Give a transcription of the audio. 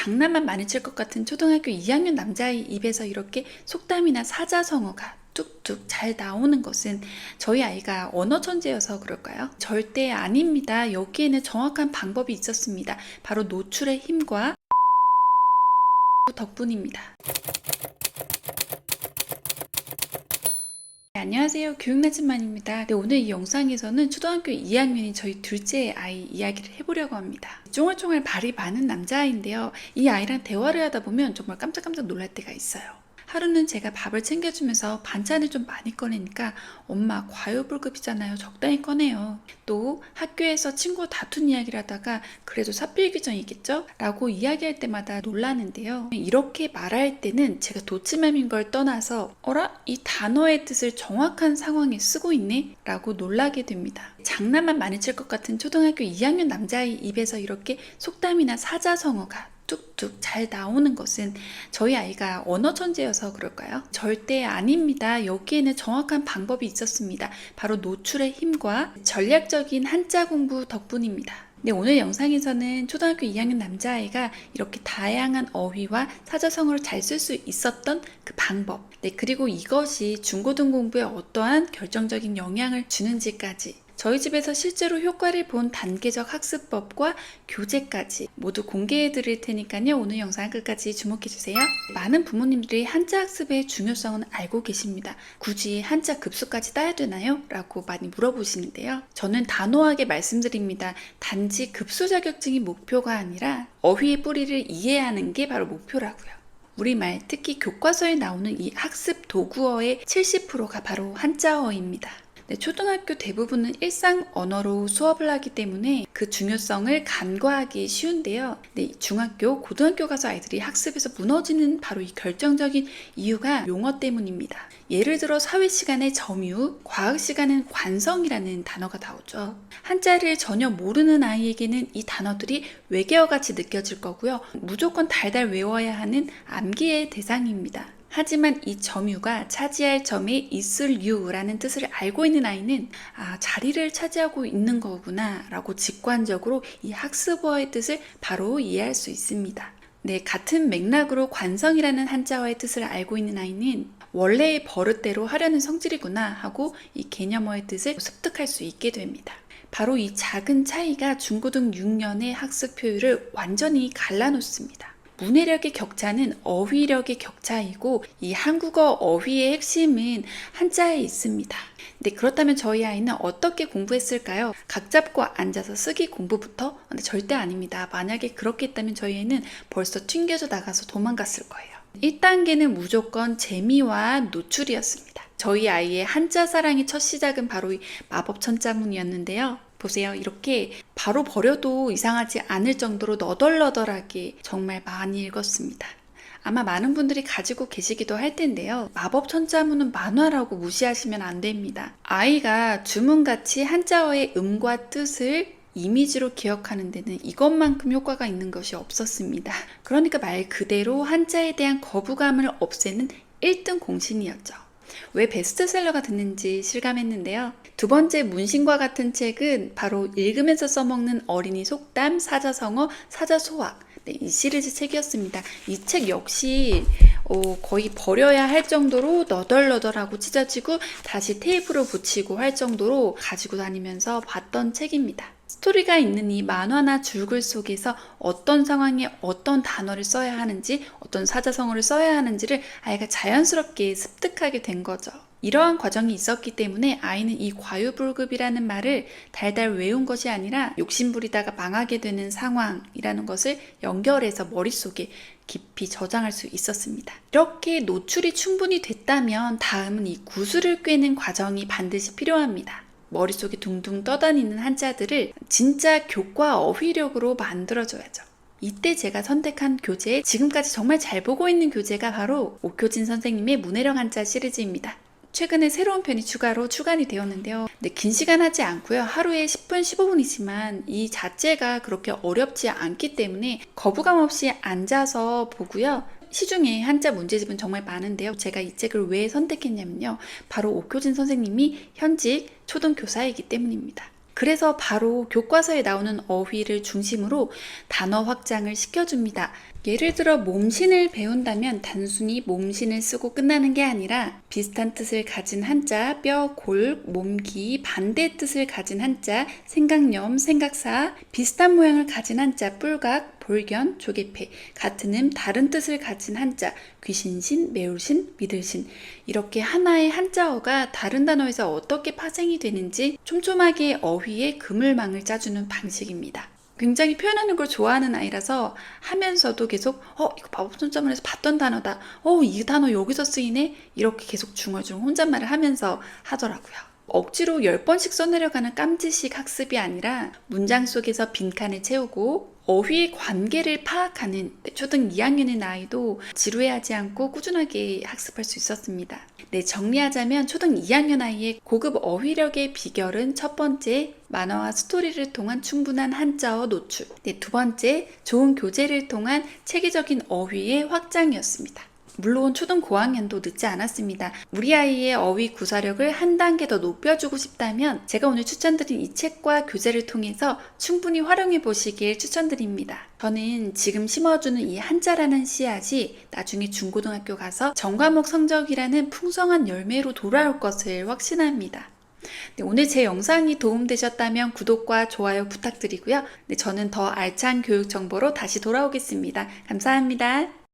장난만 많이 칠 것 같은 초등학교 2학년 남자아이 입에서 이렇게 속담이나 사자성어가 뚝뚝 잘 나오는 것은 저희 아이가 언어 천재여서 그럴까요? 절대 아닙니다. 여기에는 정확한 방법이 있었습니다. 바로 노출의 힘과 덕분입니다. 네, 안녕하세요. 교육나침반입니다. 네, 오늘 이 영상에서는 초등학교 2학년인 저희 둘째 아이 이야기를 해보려고 합니다. 쫑알쫑알 발이 많은 남자아이인데요. 이 아이랑 대화를 하다 보면 정말 깜짝깜짝 놀랄 때가 있어요. 하루는 제가 밥을 챙겨주면서 반찬을 좀 많이 꺼내니까 엄마 과유불급이잖아요. 적당히 꺼내요. 또 학교에서 친구와 다툰 이야기를 하다가 그래도 사필 규정이겠죠? 라고 이야기할 때마다 놀라는데요. 이렇게 말할 때는 제가 도치맘인 걸 떠나서 어라? 이 단어의 뜻을 정확한 상황에 쓰고 있네? 라고 놀라게 됩니다. 장난만 많이 칠 것 같은 초등학교 2학년 남자아이 입에서 이렇게 속담이나 사자성어가 뚝뚝 잘 나오는 것은 저희 아이가 언어 천재여서 그럴까요? 절대 아닙니다. 여기에는 정확한 방법이 있었습니다. 바로 노출의 힘과 전략적인 한자 공부 덕분입니다. 네, 오늘 영상에서는 초등학교 2학년 남자아이가 이렇게 다양한 어휘와 사자성어를 잘 쓸 수 있었던 그 방법, 네, 그리고 이것이 중고등 공부에 어떠한 결정적인 영향을 주는지까지, 저희 집에서 실제로 효과를 본 단계적 학습법과 교재까지 모두 공개해 드릴 테니까요. 오늘 영상 끝까지 주목해 주세요. 많은 부모님들이 한자 학습의 중요성은 알고 계십니다. 굳이 한자 급수까지 따야 되나요? 라고 많이 물어보시는데요. 저는 단호하게 말씀드립니다. 단지 급수 자격증이 목표가 아니라 어휘의 뿌리를 이해하는 게 바로 목표라고요. 우리말, 특히 교과서에 나오는 이 학습 도구어의 70%가 바로 한자어입니다. 네, 초등학교 대부분은 일상 언어로 수업을 하기 때문에 그 중요성을 간과하기 쉬운데요. 네, 중학교, 고등학교 가서 아이들이 학습에서 무너지는 바로 이 결정적인 이유가 용어 때문입니다. 예를 들어 사회 시간에 점유, 과학 시간은 관성이라는 단어가 나오죠. 한자를 전혀 모르는 아이에게는 이 단어들이 외계어 같이 느껴질 거고요. 무조건 달달 외워야 하는 암기의 대상입니다. 하지만 이 점유가 차지할 점에 있을 유라는 뜻을 알고 있는 아이는 자리를 차지하고 있는 거구나 라고 직관적으로 이 학습어의 뜻을 바로 이해할 수 있습니다. 네, 같은 맥락으로 관성이라는 한자어의 뜻을 알고 있는 아이는 원래의 버릇대로 하려는 성질이구나 하고 이 개념어의 뜻을 습득할 수 있게 됩니다. 바로 이 작은 차이가 중고등 6년의 학습 효율을 완전히 갈라놓습니다. 문해력의 격차는 어휘력의 격차이고 이 한국어 어휘의 핵심은 한자에 있습니다. 네, 그렇다면 저희 아이는 어떻게 공부했을까요? 각 잡고 앉아서 쓰기 공부부터? 근데 절대 아닙니다. 만약에 그렇게 했다면 저희 애는 벌써 튕겨져 나가서 도망갔을 거예요. 1단계는 무조건 재미와 노출이었습니다. 저희 아이의 한자 사랑의 첫 시작은 바로 이 마법 천자문이었는데요. 보세요. 이렇게 바로 버려도 이상하지 않을 정도로 너덜너덜하게 정말 많이 읽었습니다. 아마 많은 분들이 가지고 계시기도 할 텐데요. 마법 천자문은 만화라고 무시하시면 안 됩니다. 아이가 주문같이 한자어의 음과 뜻을 이미지로 기억하는 데는 이것만큼 효과가 있는 것이 없었습니다. 그러니까 말 그대로 한자에 대한 거부감을 없애는 1등 공신이었죠. 왜 베스트셀러가 됐는지 실감했는데요. 두 번째 문신과 같은 책은 바로 읽으면서 써먹는 어린이 속담, 사자성어, 사자소학, 네, 이 시리즈 책이었습니다. 이 책 역시 거의 버려야 할 정도로 너덜너덜하고 찢어지고 다시 테이프로 붙이고 할 정도로 가지고 다니면서 봤던 책입니다. 스토리가 있는 이 만화나 줄글 속에서 어떤 상황에 어떤 단어를 써야 하는지, 어떤 사자성어를 써야 하는지를 아이가 자연스럽게 습득하게 된 거죠. 이러한 과정이 있었기 때문에 아이는 이 과유불급이라는 말을 달달 외운 것이 아니라 욕심부리다가 망하게 되는 상황이라는 것을 연결해서 머릿속에 깊이 저장할 수 있었습니다. 이렇게 노출이 충분히 됐다면 다음은 이 구슬을 꿰는 과정이 반드시 필요합니다. 머릿속에 둥둥 떠다니는 한자들을 진짜 교과 어휘력으로 만들어줘야죠. 이때 제가 선택한 교재, 지금까지 정말 잘 보고 있는 교재가 바로 옥효진 선생님의 문해력 한자 시리즈입니다. 최근에 새로운 편이 추가로 출간이 되었는데요. 긴 시간 하지 않고요. 하루에 10분, 15분이지만 이 자체가 그렇게 어렵지 않기 때문에 거부감 없이 앉아서 보고요. 시중에 한자 문제집은 정말 많은데요. 제가 이 책을 왜 선택했냐면요. 바로 옥효진 선생님이 현직 초등교사이기 때문입니다. 그래서 바로 교과서에 나오는 어휘를 중심으로 단어 확장을 시켜줍니다. 예를 들어 몸신을 배운다면 단순히 몸신을 쓰고 끝나는 게 아니라 비슷한 뜻을 가진 한자, 뼈, 골, 몸기, 반대 뜻을 가진 한자, 생각염, 생각사, 비슷한 모양을 가진 한자, 뿔각, 볼견, 조개패, 같은 다른 뜻을 가진 한자, 귀신신, 매울신, 믿을신, 이렇게 하나의 한자어가 다른 단어에서 어떻게 파생이 되는지 촘촘하게 어휘의 그물망을 짜주는 방식입니다. 굉장히 표현하는 걸 좋아하는 아이라서 하면서도 계속 이거 마법천자문에서 봤던 단어다. 이 단어 여기서 쓰이네. 이렇게 계속 중얼중얼 혼잣말을 하면서 하더라고요. 억지로 10번씩 써내려가는 깜지식 학습이 아니라 문장 속에서 빈칸을 채우고 어휘의 관계를 파악하는 초등 2학년의 아이도 지루해하지 않고 꾸준하게 학습할 수 있었습니다. 정리하자면 초등 2학년 아이의 고급 어휘력의 비결은 첫 번째, 만화와 스토리를 통한 충분한 한자어 노출. 두 번째, 좋은 교재를 통한 체계적인 어휘의 확장이었습니다. 물론 초등 고학년도 늦지 않았습니다. 우리 아이의 어휘 구사력을 한 단계 더 높여주고 싶다면 제가 오늘 추천드린 이 책과 교재를 통해서 충분히 활용해 보시길 추천드립니다. 저는 지금 심어주는 이 한자라는 씨앗이 나중에 중고등학교 가서 전과목 성적이라는 풍성한 열매로 돌아올 것을 확신합니다. 오늘 제 영상이 도움되셨다면 구독과 좋아요 부탁드리고요. 저는 더 알찬 교육 정보로 다시 돌아오겠습니다. 감사합니다.